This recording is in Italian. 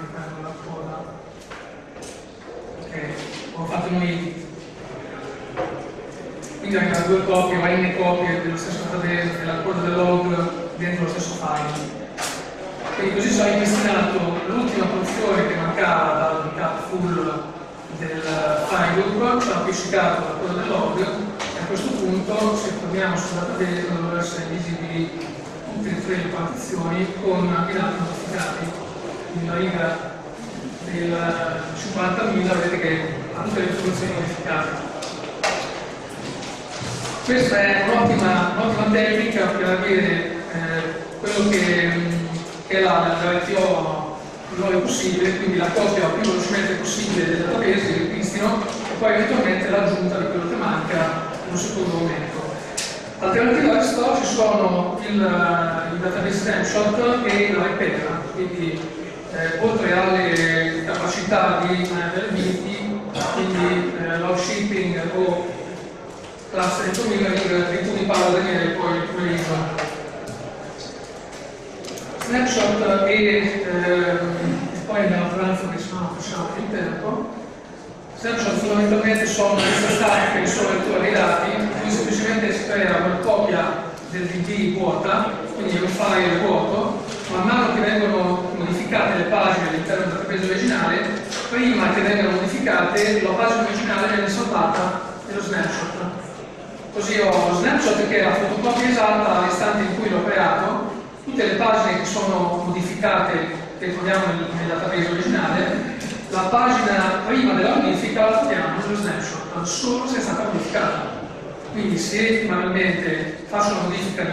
che prendono la coda, che ho fatto noi, quindi anche due copie o n copie dello stesso database della coda del log dentro lo stesso file. Quindi così sono ripristinato l'ultima porzione che mancava dal backup full del file loop, sono appiccicato la coda del log e a questo punto, se torniamo sul database, dovrebbero essere visibili tutte e tre le partizioni con i dati modificati. Quindi la riga del 50.000 vedete che ha tutte le informazioni modificate. Questa è un'ottima tecnica per avere quello che è la RTO più veloce possibile, quindi la copia più velocemente possibile del database, il ripristino, e poi eventualmente l'aggiunta di quello che manca in un secondo momento. Alternativa a questo ci sono il database snapshot e la repair, quindi oltre alle capacità di availability, quindi log shipping o cluster engineering, di cui parla Daniele poi pomeriggio. Snapshot e poi andiamo avanti perché sennò facciamo più tempo. Snapshot fondamentalmente sono le statistiche che sono letture dei dati, qui semplicemente si crea una copia del DB vuota, quindi è un file vuoto. Man mano che vengono modificate le pagine all'interno del database originale, prima che vengano modificate la pagina originale viene salvata nello snapshot. Così ho lo snapshot che è la fotocopia esatta all'istante in cui l'ho creato, tutte le pagine che sono modificate che troviamo nel database originale, la pagina prima della modifica la troviamo nello snapshot, solo se è stata modificata. Quindi se manualmente faccio una modifica di